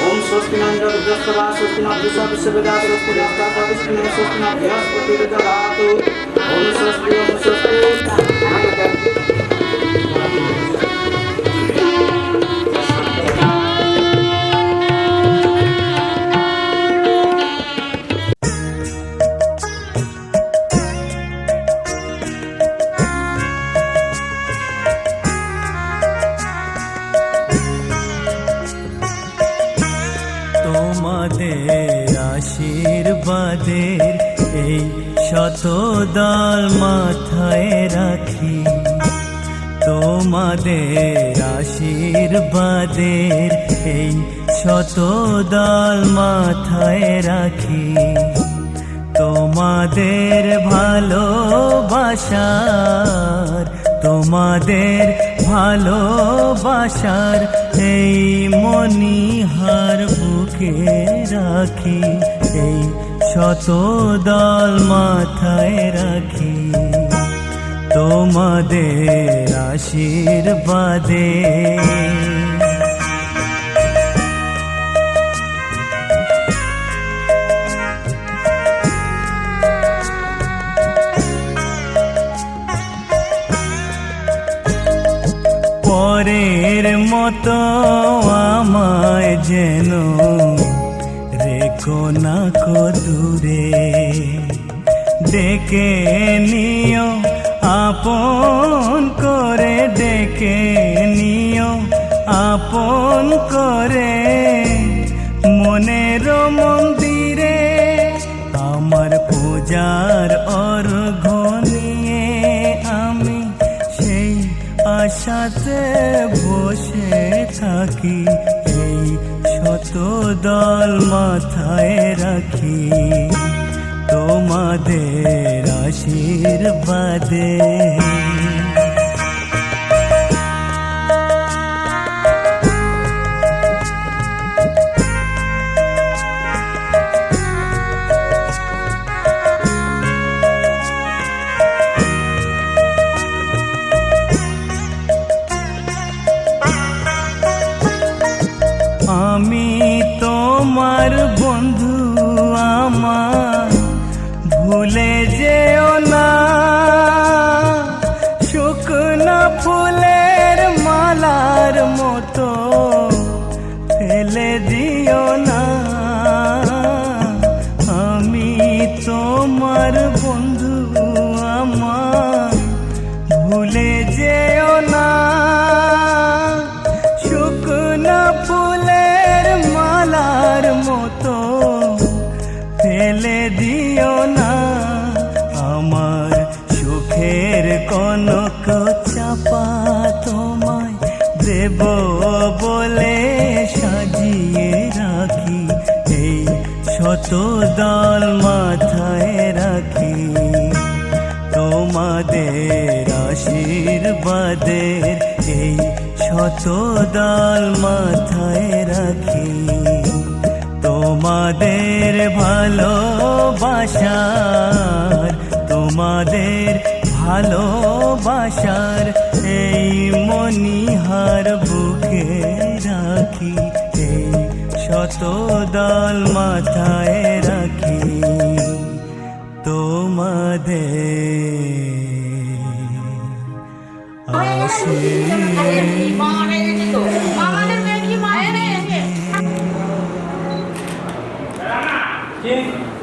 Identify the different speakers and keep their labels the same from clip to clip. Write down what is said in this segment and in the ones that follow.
Speaker 1: ओम स्वस्ति नंदन दस्तवा स्वस्ति न दुसा विश्ववेदा स्वस्ति दस्ता स्वस्ति न स्वस्ति न बृहस्पति ददातु ओम स्वस्ति
Speaker 2: তোমাদের আশীর্বাদের এই শতদল মাথায় রাখি, তোমাদের আশীর্বাদের এই শতদল মাথায় রাখি, তোমাদের ভালোবাসার, তোমাদের ভালোবাসার এই মণিহার বুকে রাখি, এই শতদল মাথায় রাখি, তোমাদের আশীর্বাদে। পরের মতো আমায় যেন রেখো না কো দূরে, ডেকে নিও আপন করে, ডেকে নিও আপন করে, মনের মন্দিরে আমার পূজার অর্ঘ্য নিয়ে আমি সেই আশাতে বসে থাকি, এই শতদল মাথায় রাখি, তোমাদের আশীর্বাদে। আমি তোমার বন্ধু, আমার ভুলে যেও না, শুকনো ফুলের মালার মতো ফেলে দিও না। আমি তোমার বন্ধু, আমার ভুলে যেও না, শুকনো ফুলের মালার মতো ফেলে দিও না। আমার সুখের কনক চাপা তোমায় দেব বলে সাজিয়ে রাখি, এই শতদল মাথায় রাখি, তোমাদের আশীর্বাদের এই শতদল মাথায় রাখি, তোমাদের ভালোবাসার, তোমাদের ভালোবাসার এই মণিহার বুকে রাখি, এই শতদল মাথায় রাখি, তোমাদের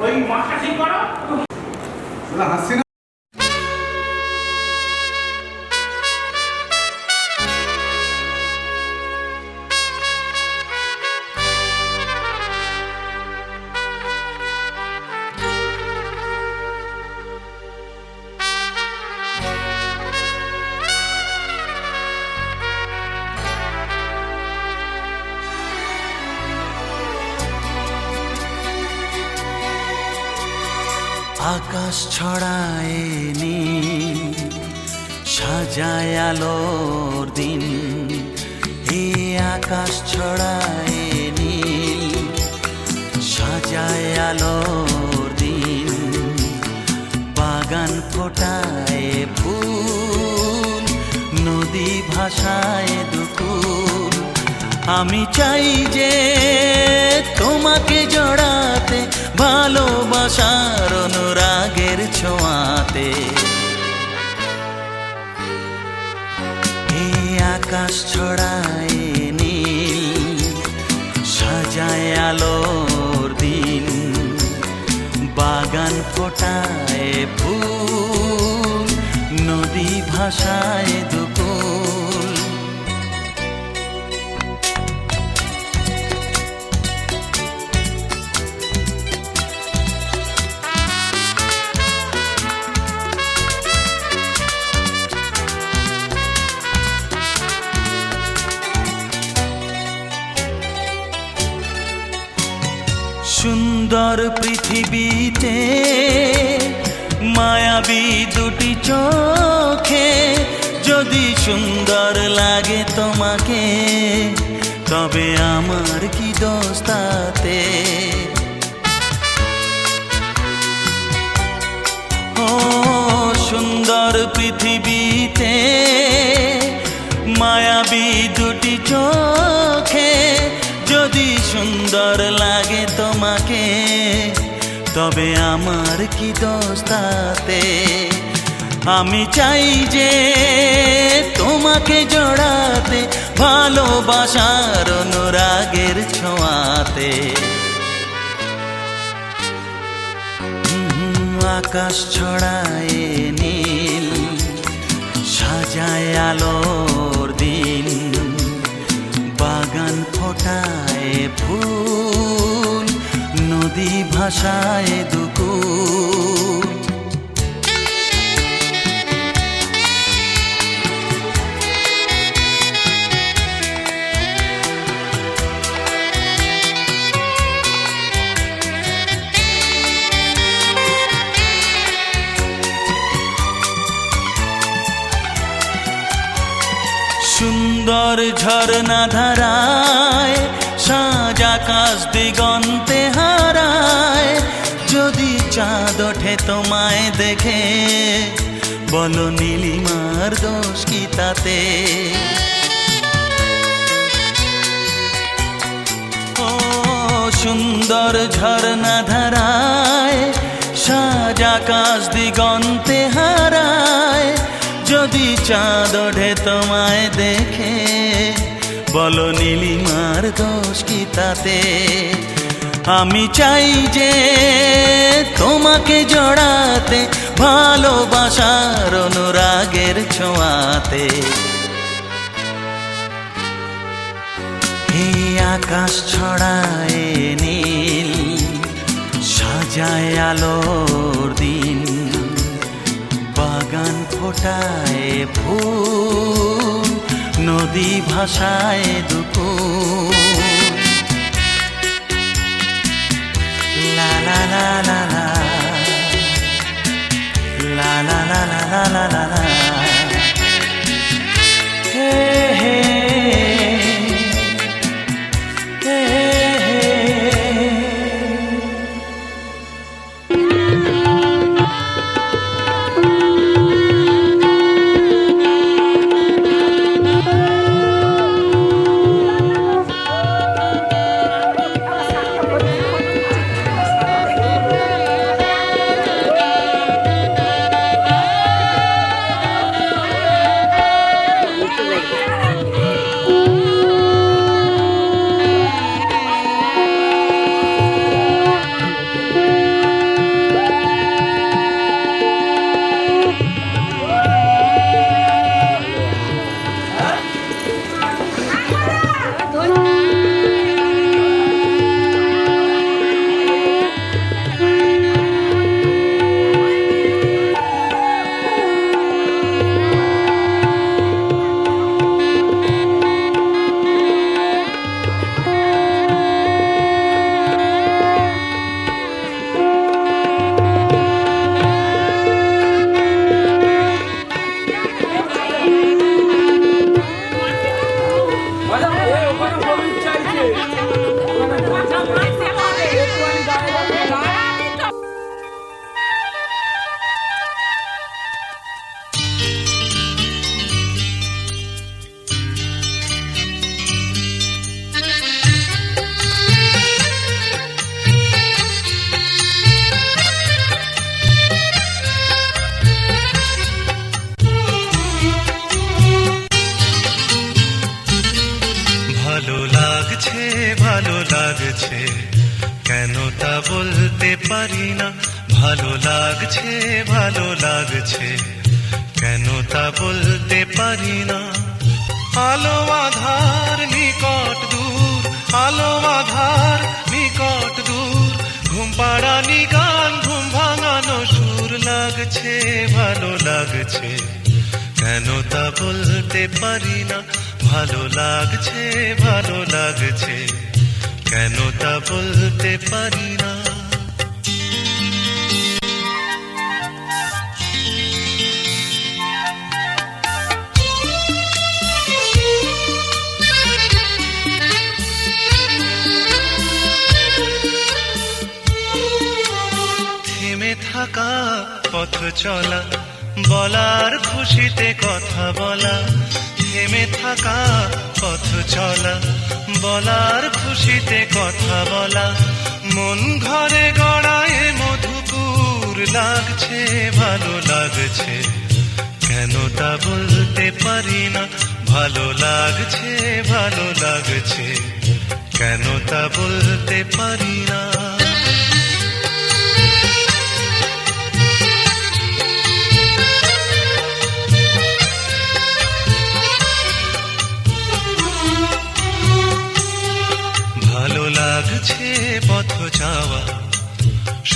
Speaker 3: ওই মাথা ঠিক করো হাসি না।
Speaker 2: আকাশ ছড়ায় নীল, সাজায় আলোর দিন, এ আকাশ ছড়ায় নীল, সাজায় আলোর দিন, বাগান ফোটায় ফুল, নদী ভাষায় দুকুল। আমি চাই যে তোমাকে জড়াতে, ভালোবাসার অনুরাগের ছোঁয়াতে। এই আকাশ ছড়ায় নীল, সাজায় আলোর দিন, বাগান ফোটায় ফুল, নদী ভাষায় দুকুল। সুন্দর পৃথিবীতে মায়াবী দুটি চোখে, যদি সুন্দর লাগে তোমাকে, তবে আমার কি দোষ তাতে? ও সুন্দর পৃথিবীতে মায়াবী দুটি চোখে, যদি সুন্দর লাগে তোমাকে, তবে আমার কি দোষ তাতে? আমি চাই যে তোমাকে জড়াতে, ভালোবাসার অনুরাগের ছোঁয়াতে। আকাশ ছড়ায় নীল, সাজায় আলোর দিন, বাগান ফোটায় ফুল, নদী ভাষায় দুকুল। সুন্দর ঝরনা ধারায়, সাজ আকাশ দিগন্তে হারায়, যদি চাঁদ ওঠে তোমায় দেখে, বলো নীলিমার দোষ কি তাতে? ও সুন্দর ঝরনা ধারায়, সাজ আকাশ দিগন্তে হারায়, যদি চাঁদ ওঠে তোমায় দেখে, বলো নীলিমার দোষ কি তাতে? আমি চাই যে তোমাকে জড়াতে, ভালোবাসার অনুরাগের ছোঁয়াতে। এই আকাশ ছড়ায় নীল, সাজায় আলোর দিন, বাগান ফোটায় ফুল, নদী ভাষায় দুকুল। লা লা লা লা লা, লা লা লা লা লা লা লা, হে হে হে হে। ভালো লাগছে, কেন তা বলতে পারি না। ভালো লাগছে, ভালো লাগছে, কেন তা বলতে পারি না। আলো আধার নিকট দূর, আলো আধার নিকট দূর, ঘুম পাড়ানি গান, ঘুম ভাঙানো সুর লাগছে, ভালো লাগছে, কেন তা বলতে পারি না। ভালো লাগছে, ভালো লাগছে, কেন তা বলতে পারি না। থেমে থাকা পথ চলা, বলার খুশিতে কথা বলা। থেমে থাকা পথ চলা, বলার খুশিতে কথা বলা। মন ঘরে গড়ায় মধুপুর লাগছে, ভালো লাগছে, কেন তা বলতে পারি না। ভালো লাগছে, ভালো লাগছে, কেন তা বলতে পারি না। ভালো লাগছে পথ যাওয়া,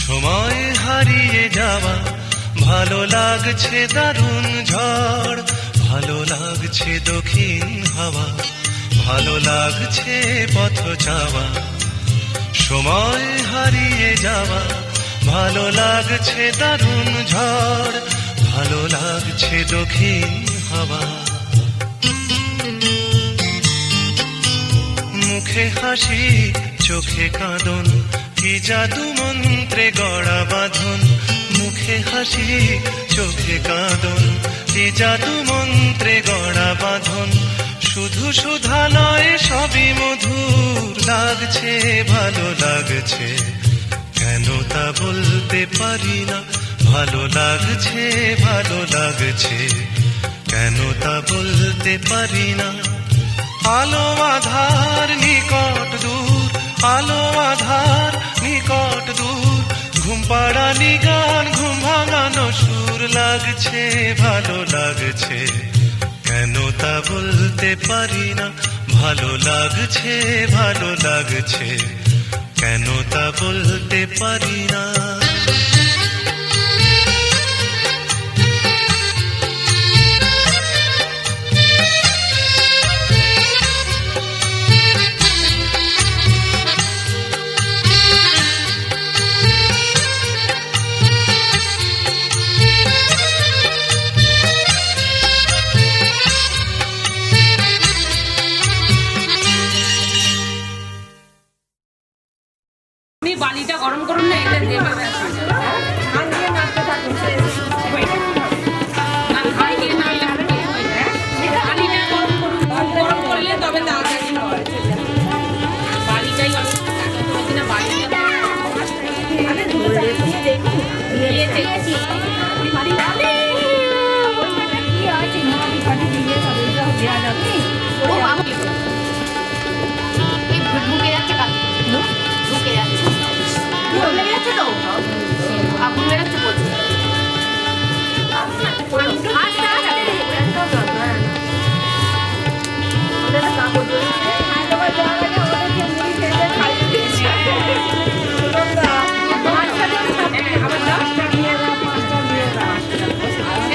Speaker 2: সময় হারিয়ে যাওয়া। ভালো লাগছে দারুণ ঝড়, ভালো লাগছে দক্ষিণ হাওয়া। ভালো লাগছে পথ যাওয়া, সময় হারিয়ে যাওয়া। ভালো লাগছে দারুণ ঝড়, ভালো লাগছে দক্ষিণ হাওয়া। মুখে হাসি চোখে কাঁদন, কি জাদু মন্ত্রে গড়া বাঁধন। মুখে হাসি চোখে কাঁদন, কি জাদু মন্ত্রে গড়া বাঁধন। শুধু সুধা নয় সবই মধুর লাগছে, ভালো লাগছে, কেন তা বলতে পারি না। ভালো লাগছে, ভালো লাগছে, কেন তা বলতে পারি না। আলো আধার নিকট দূর, আলো আধার নিকট দূর, ঘুম পাড়ানি গান, ঘুম ভাঙানো সুর লাগছে, ভালো লাগছে, কেন তা বলতে পারি না। ভালো লাগছে, ভালো লাগছে, কেন তা বলতে পারি না।
Speaker 4: বালিটা গরম করুন না, এটা দেবে বালিটা গরম করুন, গরম করলে তবে তাড়াতাড়ি হয়। বালিটাই গরম না, বালিটা
Speaker 5: ঢুকে যাচ্ছে কাকে ঢুকে যাচ্ছে লেগে যাচ্ছে তো আগুন বেরোচ্ছে প্রচুর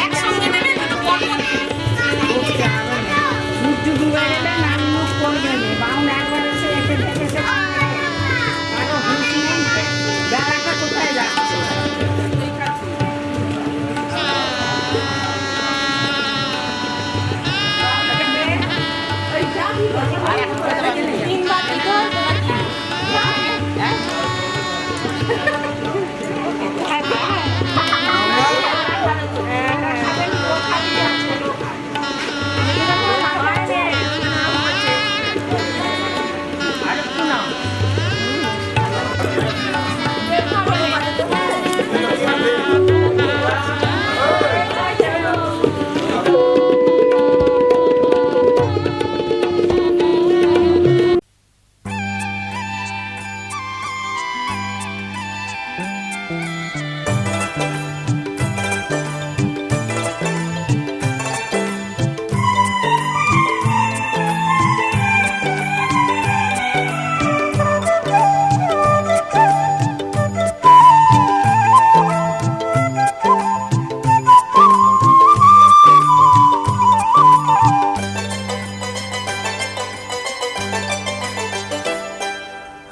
Speaker 4: একসঙ্গে নেবে দুটো পর পর
Speaker 5: কোথায় যাচ্ছে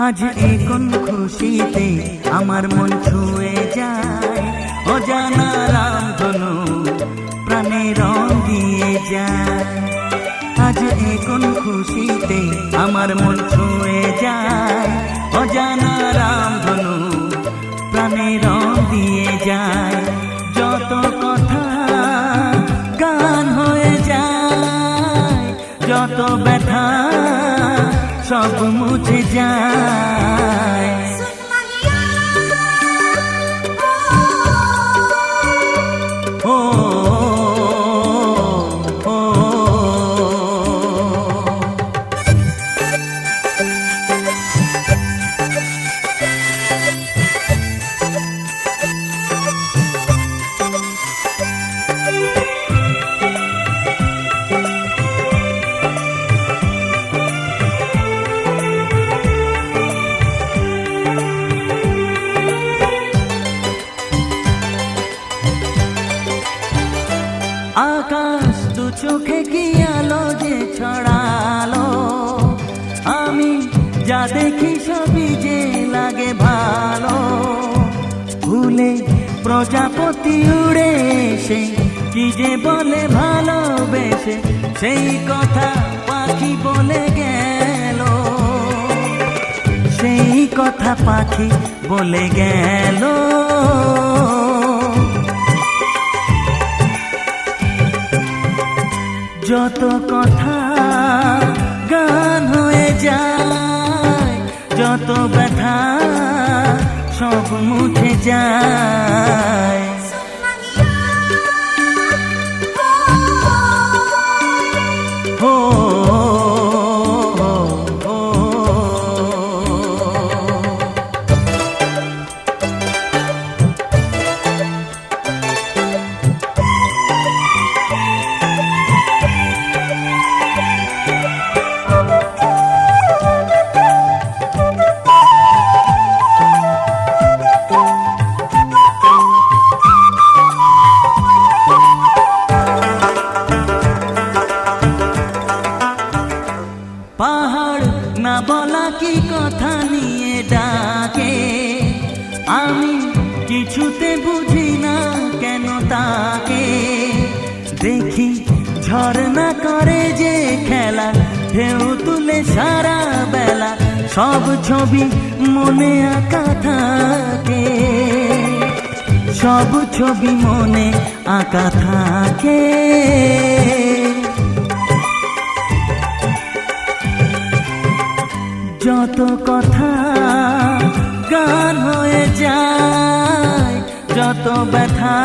Speaker 2: আজ এ কোন খুশিতে আমার মন ছুঁয়ে যায়, অজানা রামধনু প্রাণে রং দিয়ে যায়। আজ এ কোন খুশিতে আমার মন ছুঁয়ে যায়, অজানা রামধনু প্রাণে রং দিয়ে যায়। যত কথা গান হয়ে যায়, যত ব্যথা সব মুছে যায়। ও ও, আকাশ দু চোখে কি আলো যে ছড়ালো, আমি যা দেখি সবই যে লাগে ভালো। ভুলে প্রজাপতি উড়ে এসে কি যে বলে ভালোবেসে, সেই কথা পাখি বলে গেল, সেই কথা পাখি বলে গেল। যত কথা গান হয়ে যায়, যত ব্যথা সব মুছে যায়। ও ও, ও, পাহাড় না বলা কি কথা নিয়ে ডাকে, আমি কিছুতে বুঝি না কেন তাকে। দেখি ঝর্ণা করে যে খেলা, ঢেউ তুলে সারা বেলা, সব ছবি মনে আঁকা থাকে, সব ছবি মনে আঁকা থাকে। যত কথা গান হয়ে যায়, যত ব্যথা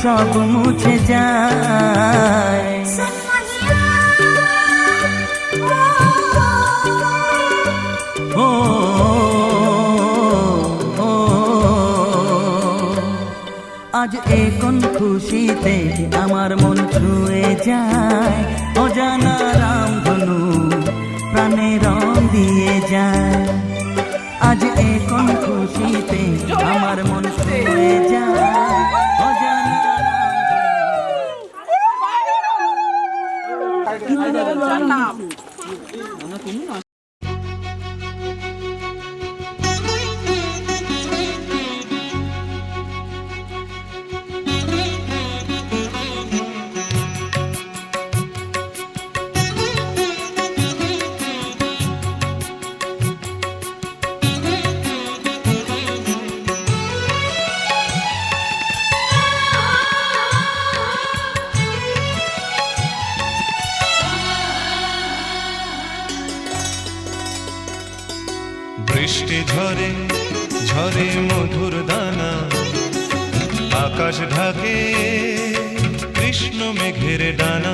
Speaker 2: সব মুছে যায়। ও ও, আজ এ কোন খুশিতে আমার মন ছুঁয়ে যায়, অজানা রামধনু প্রাণে রং দিয়ে যায়। আজ এ কোন খুশিতে আমার মন ছুঁয়ে যায়, অজানা
Speaker 6: বৃষ্টি ঝরে ঝরে মধুর দানা, আকাশ ঢাকে কৃষ্ণ মেঘের ডানা।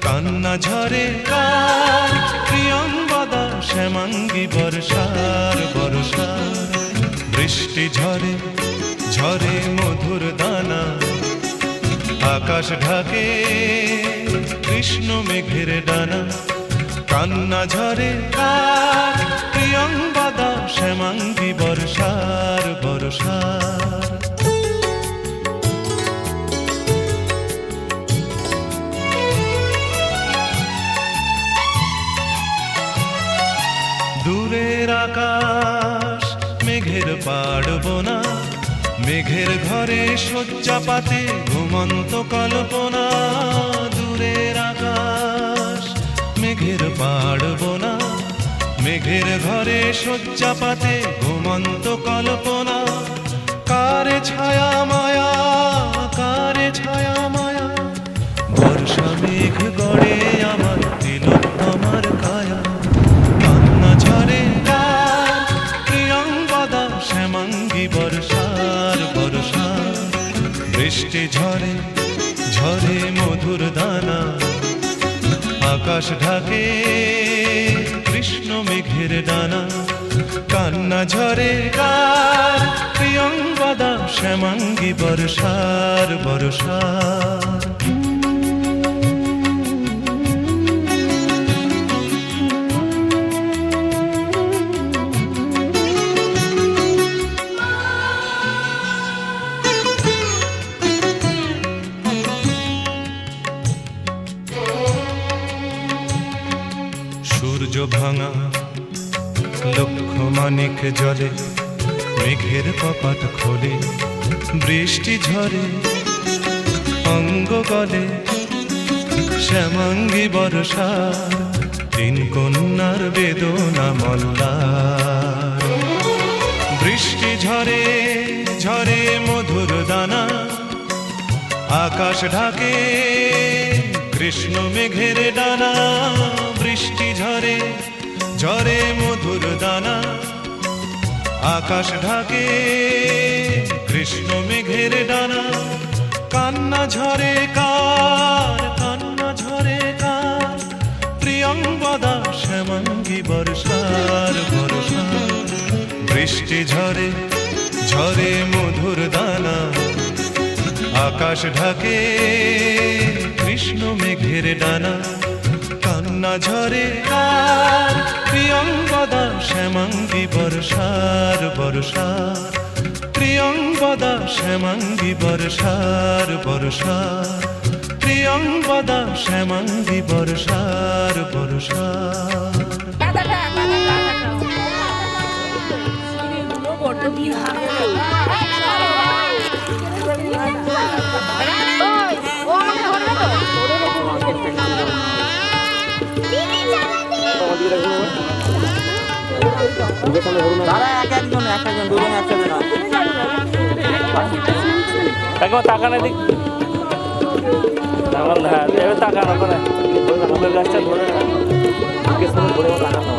Speaker 6: কান্না ঝরে কার প্রিয়ঙ্গদা, শ্যামাঙ্গী বর্ষার বর্ষা। বৃষ্টি ঝরে ঝরে মধুর দানা, আকাশ ঢাকে কৃষ্ণ মেঘের ডানা। কান্না ঝরে কার প্রিয়ঙ্গদা, শ্যামাঙ্গী বর্ষার বর্ষা। দূরের পাড়ব না, মেঘের ঘরে শয্যা পাতে ঘুমন্ত কল্পনা। দূরের আকাশ মেঘের পাড়ব না, মেঘের ঘরে শয্যা পাতে ঘুমন্ত কল্পনা। কারে ছায়া মায়া, কারে ছায়া মায়া, বর্ষা মেঘ গড়ে আমার তিলোত্তমার কায়া। কান্না ঝরে কার প্রিয়ঙ্গদা শ্যামাঙ্গী বর্ষার বর্ষা। বৃষ্টি ঝরে ঝরে মধুর দানা, আকাশ ঢাকে কৃষ্ণ মেঘের ডানা। কান্না ঝরে কার প্রিয়ঙ্গদা শ্যামাঙ্গী বর্ষার বর্ষা। সূর্য ভাঙা লক্ষ মানিক জলে, মেঘের কপাট খোলে বৃষ্টি ঝরে অঙ্গ গলে। শ্যামাঙ্গী বর্ষা তিন কন্যার বেদনা মল্লার। বৃষ্টি ঝরে ঝরে মধুর দানা, আকাশ ঢাকে কৃষ্ণ মেঘের ডানা। বৃষ্টি ঝরে ঝরে মধুর দানা, আকাশ ঢাকে কৃষ্ণ মেঘের ডানা। কান্না ঝরে কার, কান্না ঝরে কার প্রিয়ঙ্গদা শ্যামাঙ্গী বর্ষার বর্ষা। বৃষ্টি ঝরে ঝরে মধুর দানা, আকাশ ঢাকে কৃষ্ণ মেঘের ডানা। কান্না ঝরে কার প্রিয়ঙ্গদা শ্যামাঙ্গী বর্ষার বর্ষা। প্রিয়ঙ্গদা শ্যামাঙ্গী বর্ষার বর্ষা। প্রিয়ঙ্গদা শ্যামাঙ্গী বর্ষার বর্ষা।
Speaker 1: তারা এক একজন এক একজন দুজন একসাথে না।
Speaker 3: একবার তাকানো দিক, এবার তাকানো করে মুখের গাছটা ধরে ধরে তাকানো।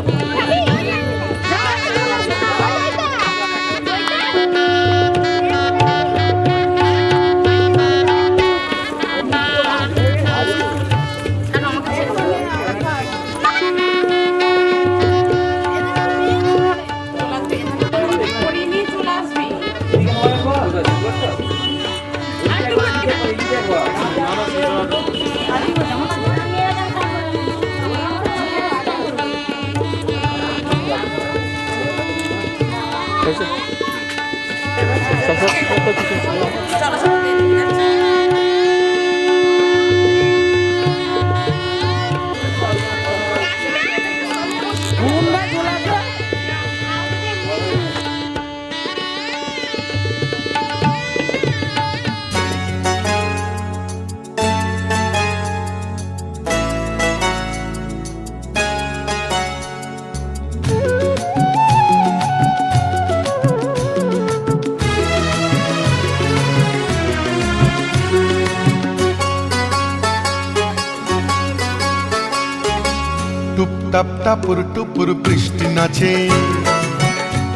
Speaker 7: টুপটাপ টাপুর টুপুর বৃষ্টি নাচে,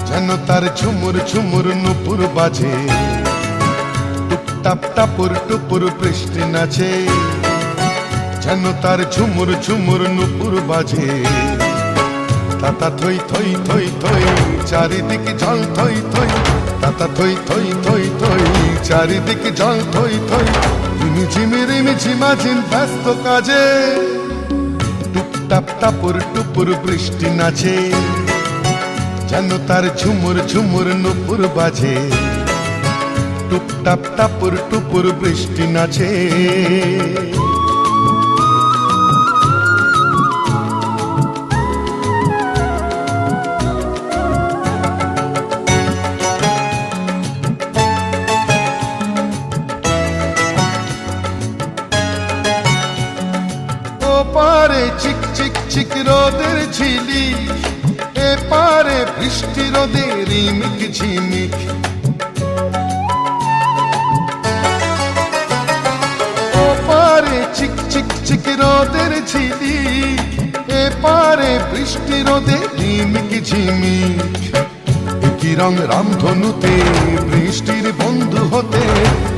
Speaker 7: যেন তার ঝুমুর ঝুমুর নুপুর বাজে। টুপটাপ টাপুর টুপুর বৃষ্টি নাচে, যেন তার ঝুমুর ঝুমুর নুপুর বাজে। তাতা থই থই থই থই চারিদিকে জল থই থই, তাতা থই থই থই থই চারিদিকে জল থই থই। রিমিঝিমি রিমিঝিমাঝিম ব্যস্ত কাজে, টুপটাপ টাপুর টুপুর বৃষ্টি নাচে, যেন তার ঝুমুর ঝুমুর নুপুর বাজে। টুপটাপ টাপুর টুপুর বৃষ্টি নাচে। পারে চিক চিক চিক রোদের ঝিলি, এ পারে বৃষ্টি রোদের রিমিক ঝিমিক। ও পারে চিক চিক চিক রোদের ঝিলি, এ পারে বৃষ্টি রোদে রিমিক ঝিমিক। একই রং রামধনুতে বৃষ্টির বন্ধু হতে,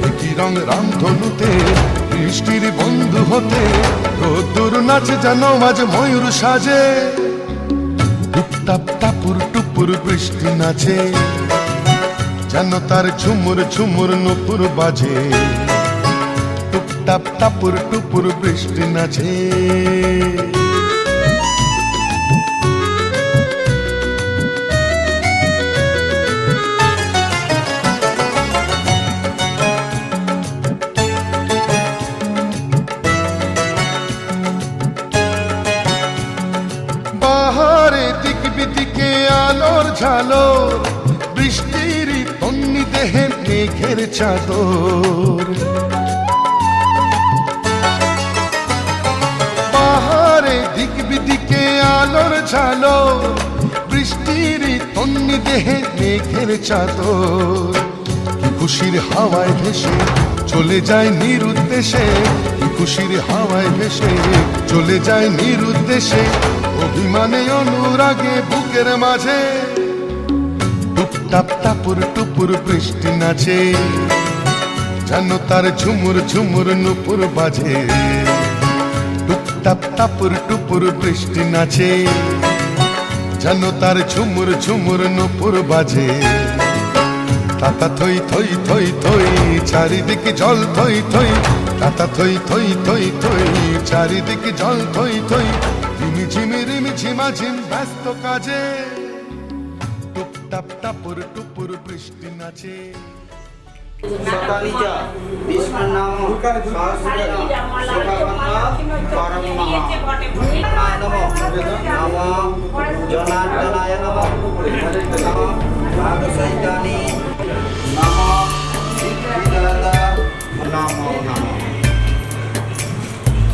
Speaker 7: একই রং রামধনুতে বৃষ্টির বন্ধু হতে। রোদ্দুর নাচে যেন আজ ময়ূর সাজে, টুপটাপ টাপুর টুপুর বৃষ্টি নাচে, যেন তার ঝুমুর ঝুমুর নুপুর বাজে। টুপটাপ টাপুর টুপুর বৃষ্টি নাচে। বাহারে দিক বিদিকে আলোর ঝালর, বৃষ্টির তন্নি দেহে মেঘের চাদর। বাহারে দিক বিদিকে আলোর ঝালর, বৃষ্টির তন্নি দেহে মেঘের চাদর। কি খুশির হাওয়ায় ভেসে চলে যায় নিরুদ্দেশে, কি খুশির হাওয়ায় ভেসে চলে যায় নিরুদ্দেশে। অভিমানে অনুরাগে বুকের মাঝে, টুপটাপ টাপুর টুপুর বৃষ্টি নাচে, যেন তার ঝুমুর ঝুমুর নুপুর বাজে। টুপটাপ টাপুর টুপুর বৃষ্টি নাচে, যেন তার ঝুমুর ঝুমুর নুপুর বাজে। তাতা থই থই থই থই চারিদিকে জল থই থই, তাতা থই থই থই থই চারিদিকে জল থই থই। রিমি ঝিমি রিমি ঝিমা ঝিম ব্যস্ত কাজে, টুপটাপ টাপুর টুপুর বৃষ্টি নাচে।
Speaker 1: সকালিচা বিষ্ণুনাম সহস্রেণ সুখবন্না পরমঃ। কৃষ্ণায় নমঃ। নমঃ জনার্দনায় নমঃ। নমঃ ভাগসহিত